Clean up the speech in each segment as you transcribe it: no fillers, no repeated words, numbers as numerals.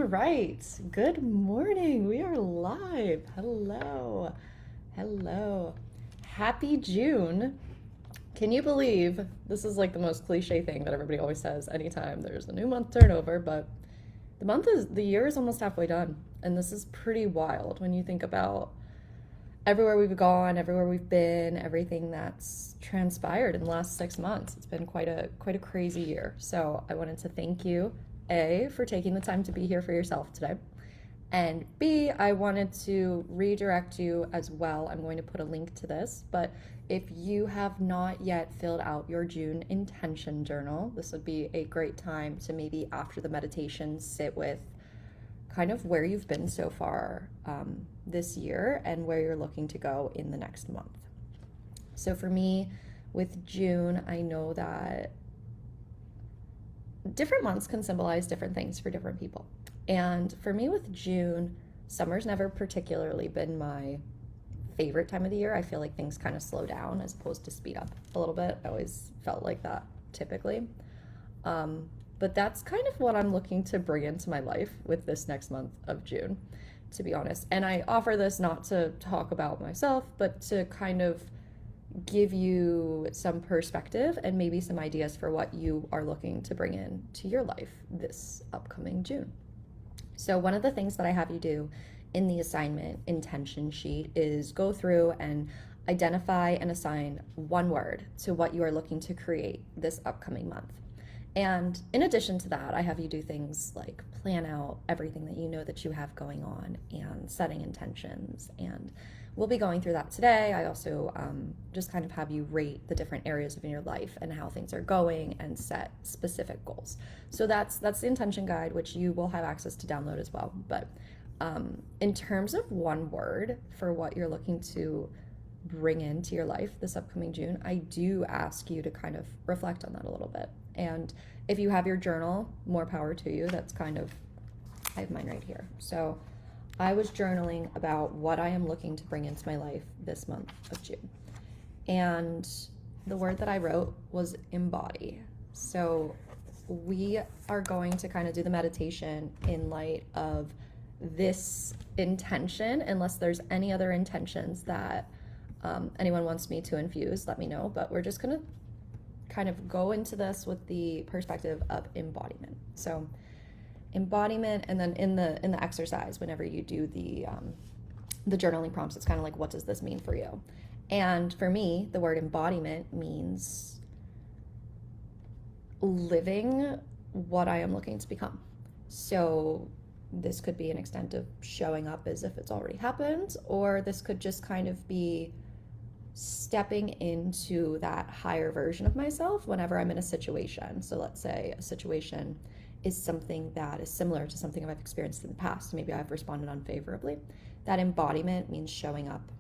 right. Good morning. We are live. Hello. Hello. Happy June. Can you believe this is like the most cliche thing that everybody always says anytime there's a new month turnover, but the year is almost halfway done. And this is pretty wild when you think about everywhere we've gone, everywhere we've been, everything that's transpired in the last 6 months. It's been quite a crazy year. So I wanted to thank you, A, for taking the time to be here for yourself today. And B, I wanted to redirect you as well. I'm going to put a link to this, but if you have not yet filled out your June intention journal, this would be a great time to maybe after the meditation sit with kind of where you've been so far this year and where you're looking to go in the next month. So for me, with June, I know that different months can symbolize different things for different people. And for me with June, summer's never particularly been my favorite time of the year. I feel like things kind of slow down as opposed to speed up a little bit. I always felt like that typically. But that's kind of what I'm looking to bring into my life with this next month of June, to be honest. And I offer this not to talk about myself, but to kind of give you some perspective and maybe some ideas for what you are looking to bring in to your life this upcoming June. So one of the things that I have you do in the assignment intention sheet is go through and identify and assign one word to what you are looking to create this upcoming month. And in addition to that, I have you do things like plan out everything that you know that you have going on and setting intentions. And we'll be going through that today. I also just kind of have you rate the different areas of your life and how things are going and set specific goals. So that's the intention guide, which you will have access to download as well. But in terms of one word for what you're looking to bring into your life this upcoming June, I do ask you to kind of reflect on that a little bit. And if you have your journal, more power to you. That's kind of, I have mine right here. So I was journaling about what I am looking to bring into my life this month of June. And the word that I wrote was embody. So we are going to kind of do the meditation in light of this intention, unless there's any other intentions that anyone wants me to infuse, let me know. But we're just going to kind of go into this with the perspective of embodiment. So embodiment, and then in the exercise, whenever you do the journaling prompts, it's kind of like, what does this mean for you? And for me, the word embodiment means living what I am looking to become. So this could be an extent of showing up as if it's already happened, or this could just kind of be stepping into that higher version of myself whenever I'm in a situation. So let's say a situation is something that is similar to something I've experienced in the past. Maybe I've responded unfavorably. That embodiment means showing up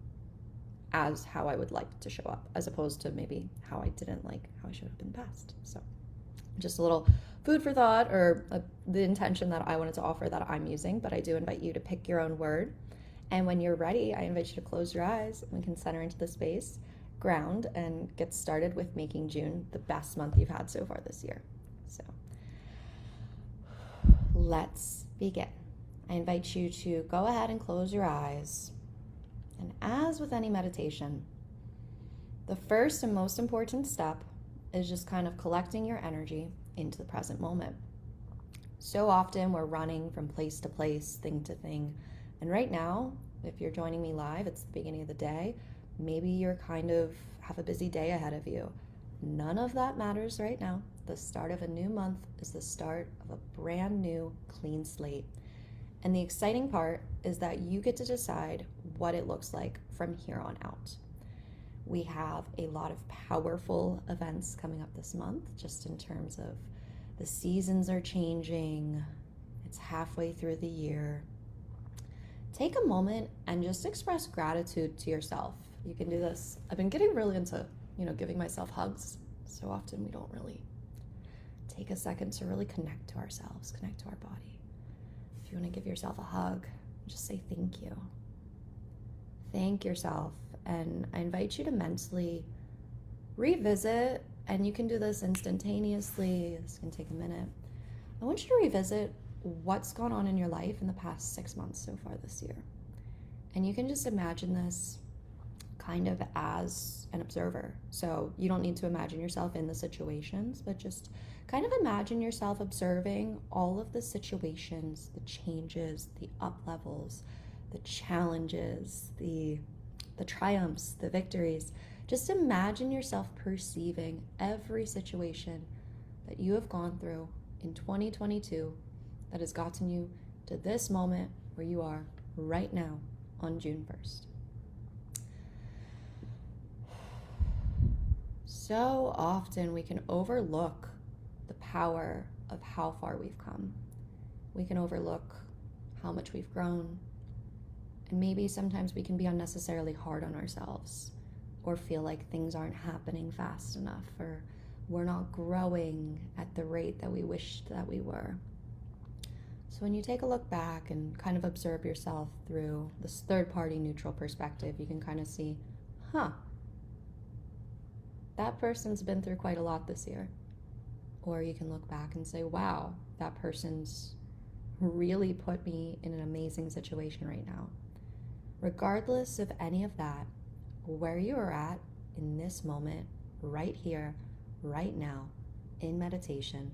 as how I would like to show up, as opposed to maybe how I didn't like how I showed up in the past. So just a little food for thought, or the intention that I wanted to offer that I'm using, but I do invite you to pick your own word. And when you're ready, I invite you to close your eyes. We can center into the space, ground, and get started with making June the best month you've had so far this year. So let's begin. I invite you to go ahead and close your eyes. And as with any meditation, the first and most important step is just kind of collecting your energy into the present moment. So often we're running from place to place, thing to thing. And right now, if you're joining me live, it's the beginning of the day. Maybe you're kind of have a busy day ahead of you. None of that matters right now. The start of a new month is the start of a brand new clean slate. And the exciting part is that you get to decide what it looks like from here on out. We have a lot of powerful events coming up this month, just in terms of the seasons are changing. It's halfway through the year. Take a moment and just express gratitude to yourself. You can do this. I've been getting really into, giving myself hugs. So often we don't really take a second to really connect to ourselves, connect to our body. If you want to give yourself a hug, just say thank you. Thank yourself. And I invite you to mentally revisit, and you can do this instantaneously. This can take a minute. I want you to revisit what's gone on in your life in the past 6 months so far this year. And you can just imagine this kind of as an observer. So you don't need to imagine yourself in the situations, but just kind of imagine yourself observing all of the situations, the changes, the up levels, the challenges, the triumphs, the victories. Just imagine yourself perceiving every situation that you have gone through in 2022 that has gotten you to this moment where you are right now on June 1st. So often we can overlook the power of how far we've come. We can overlook how much we've grown. And maybe sometimes we can be unnecessarily hard on ourselves or feel like things aren't happening fast enough or we're not growing at the rate that we wished that we were. So when you take a look back and kind of observe yourself through this third-party neutral perspective, you can kind of see, that person's been through quite a lot this year. Or you can look back and say, wow, that person's really put me in an amazing situation right now. Regardless of any of that, where you are at in this moment, right here, right now, in meditation,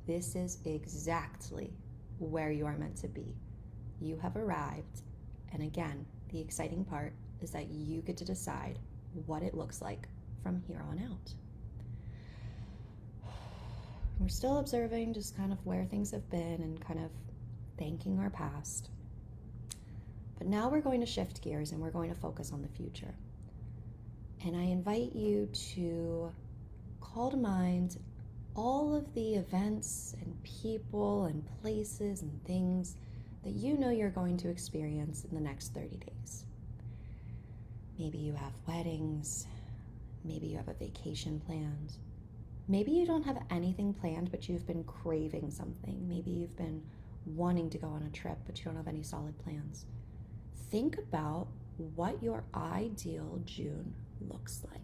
this is exactly where you are meant to be. You have arrived, and again, the exciting part is that you get to decide what it looks like from here on out. We're still observing just kind of where things have been and kind of thanking our past. But now we're going to shift gears and we're going to focus on the future. And I invite you to call to mind all of the events and people and places and things that you know you're going to experience in the next 30 days. Maybe you have weddings. Maybe you have a vacation planned. Maybe you don't have anything planned, but you've been craving something. Maybe you've been wanting to go on a trip, but you don't have any solid plans. Think about what your ideal June looks like.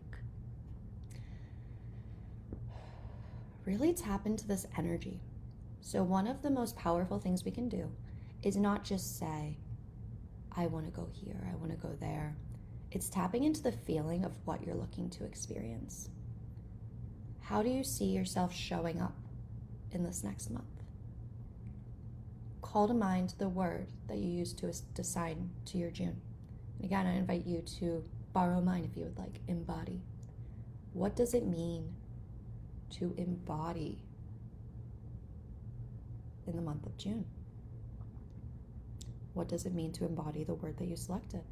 Really tap into this energy. So one of the most powerful things we can do is not just say, I want to go here, I want to go there. It's tapping into the feeling of what you're looking to experience. How do you see yourself showing up in this next month? Call to mind the word that you used to assign to your June. And again, I invite you to borrow mine if you would like. Embody. What does it mean to embody in the month of June? What does it mean to embody the word that you selected?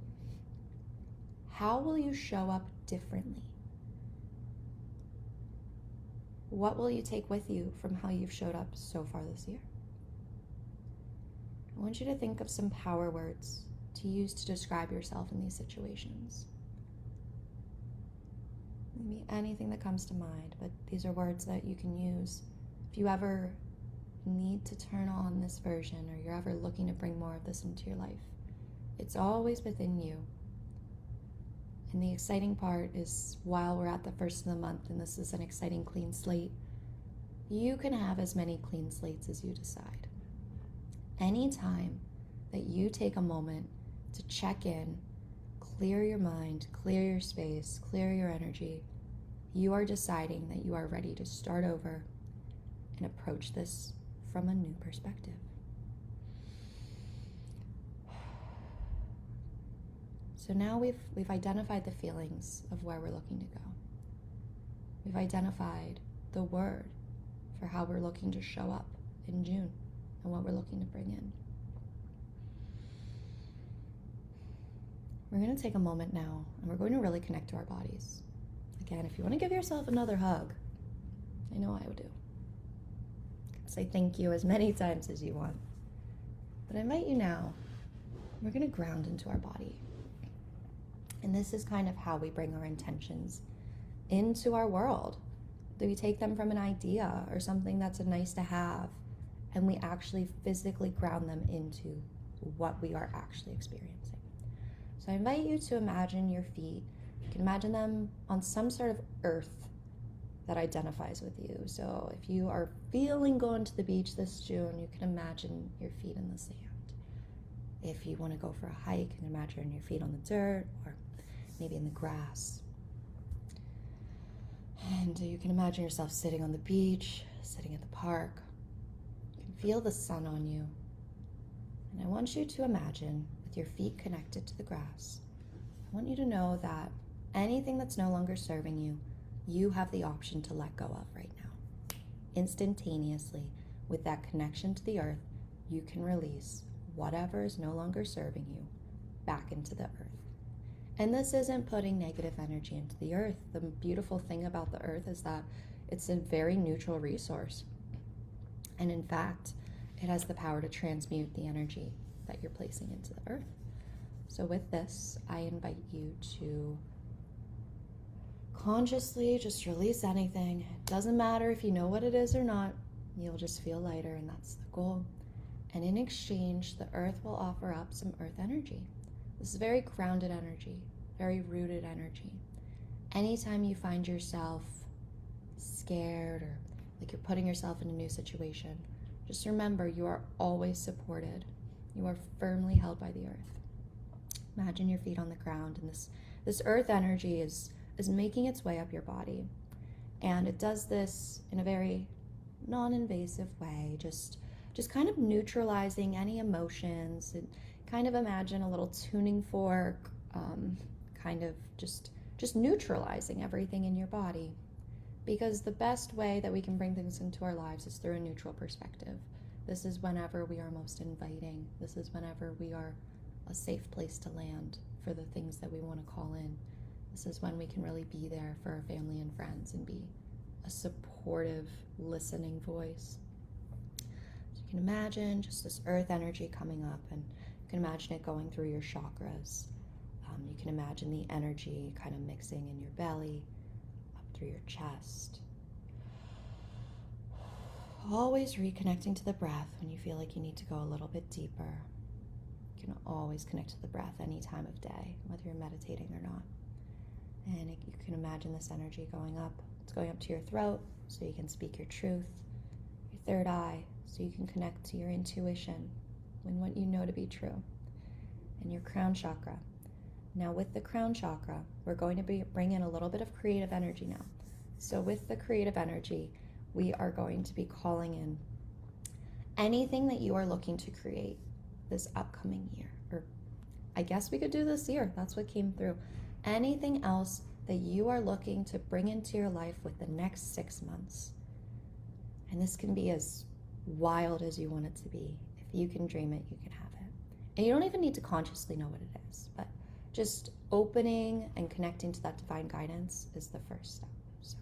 How will you show up differently? What will you take with you from how you've showed up so far this year? I want you to think of some power words to use to describe yourself in these situations. Maybe anything that comes to mind, but these are words that you can use if you ever need to turn on this version or you're ever looking to bring more of this into your life. It's always within you. And the exciting part is while we're at the first of the month and this is an exciting clean slate, you can have as many clean slates as you decide. Anytime that you take a moment to check in, clear your mind, clear your space, clear your energy, you are deciding that you are ready to start over and approach this from a new perspective. So now we've identified the feelings of where we're looking to go. We've identified the word for how we're looking to show up in June and what we're looking to bring in. We're going to take a moment now and we're going to really connect to our bodies. Again, if you want to give yourself another hug, I know I would do. Say thank you as many times as you want. But I invite you now, we're going to ground into our body. And this is kind of how we bring our intentions into our world. Do we take them from an idea or something that's a nice to have, and we actually physically ground them into what we are actually experiencing? So I invite you to imagine your feet. You can imagine them on some sort of earth that identifies with you. So if you are feeling going to the beach this June, you can imagine your feet in the sand. If you want to go for a hike, you can imagine your feet on the dirt or maybe in the grass. And you can imagine yourself sitting on the beach, sitting at the park. You can feel the sun on you. And I want you to imagine, with your feet connected to the grass, I want you to know that anything that's no longer serving you, you have the option to let go of right now. Instantaneously, with that connection to the earth, you can release whatever is no longer serving you back into the earth. And this isn't putting negative energy into the earth. The beautiful thing about the earth is that it's a very neutral resource. And in fact, it has the power to transmute the energy that you're placing into the earth. So with this, I invite you to consciously just release anything. It doesn't matter if you know what it is or not. You'll just feel lighter, and that's the goal. And in exchange, the earth will offer up some earth energy. This is very grounded energy, very rooted energy. Anytime you find yourself scared or like you're putting yourself in a new situation, just remember you are always supported. You are firmly held by the earth. Imagine your feet on the ground, and this earth energy is making its way up your body. And it does this in a very non-invasive way, just kind of neutralizing any emotions. And kind of imagine a little tuning fork, kind of just neutralizing everything in your body. Because the best way that we can bring things into our lives is through a neutral perspective. This is whenever we are most inviting. This is whenever we are a safe place to land for the things that we want to call in. This is when we can really be there for our family and friends and be a supportive, listening voice. So you can imagine just this earth energy coming up, and you can imagine it going through your chakras. You can imagine the energy kind of mixing in your belly, up through your chest. Always reconnecting to the breath when you feel like you need to go a little bit deeper. You can always connect to the breath any time of day, whether you're meditating or not. And you can imagine this energy going up. It's going up to your throat so you can speak your truth, your third eye so you can connect to your intuition and what you know to be true, and your crown chakra. Now with the crown chakra, we're going to bring in a little bit of creative energy now. So with the creative energy, we are going to be calling in anything that you are looking to create this upcoming year, or I guess we could do this year. That's what came through. Anything else that you are looking to bring into your life with the next 6 months. And this can be as wild as you want it to be. If you can dream it, you can have it. And you don't even need to consciously know what it is, but just opening and connecting to that divine guidance is the first step. So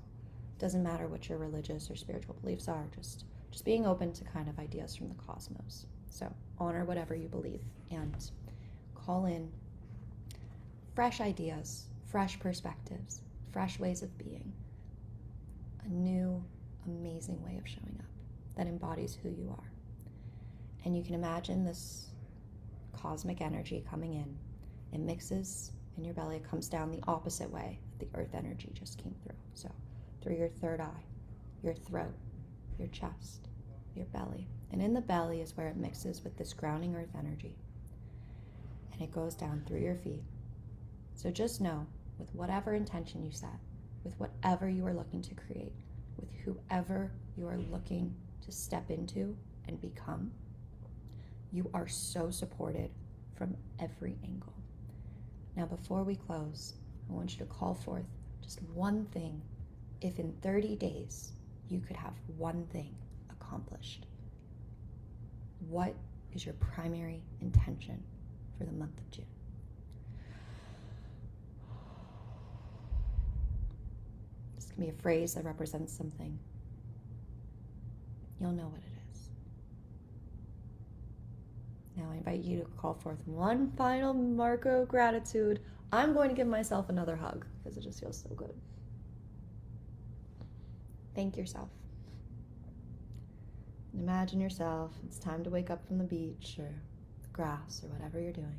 it doesn't matter what your religious or spiritual beliefs are, just being open to kind of ideas from the cosmos. So honor whatever you believe and call in fresh ideas, fresh perspectives, fresh ways of being, a new, amazing way of showing up that embodies who you are. And you can imagine this cosmic energy coming in. It mixes in your belly. It comes down the opposite way that the earth energy just came through. So through your third eye, your throat, your chest, your belly. And in the belly is where it mixes with this grounding earth energy. And it goes down through your feet. So just know, with whatever intention you set, with whatever you are looking to create, with whoever you are looking to step into and become, you are so supported from every angle. Now, before we close, I want you to call forth just one thing. If in 30 days you could have one thing accomplished, what is your primary intention for the month of June? This can be a phrase that represents something. You'll know what it is. Now I invite you to call forth one final mark of gratitude. I'm going to give myself another hug because it just feels so good. Thank yourself. And imagine yourself, it's time to wake up from the beach or the grass or whatever you're doing.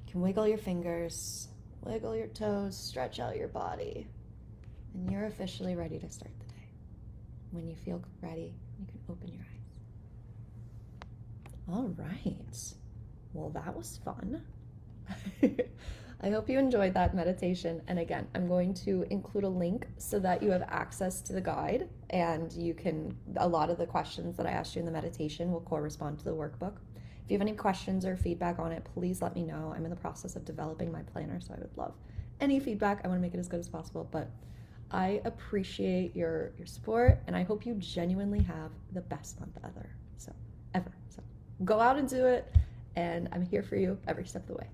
You can wiggle your fingers, wiggle your toes, stretch out your body, And you're officially ready to start the day. When you feel ready, you can open your eyes. All right. Well, that was fun. I hope you enjoyed that meditation. And again, I'm going to include a link so that you have access to the guide, and you can, a lot of the questions that I asked you in the meditation will correspond to the workbook. If you have any questions or feedback on it, please let me know. I'm in the process of developing my planner, so I would love any feedback. I want to make it as good as possible, but I appreciate your support, and I hope you genuinely have the best month ever. So go out and do it, and I'm here for you every step of the way.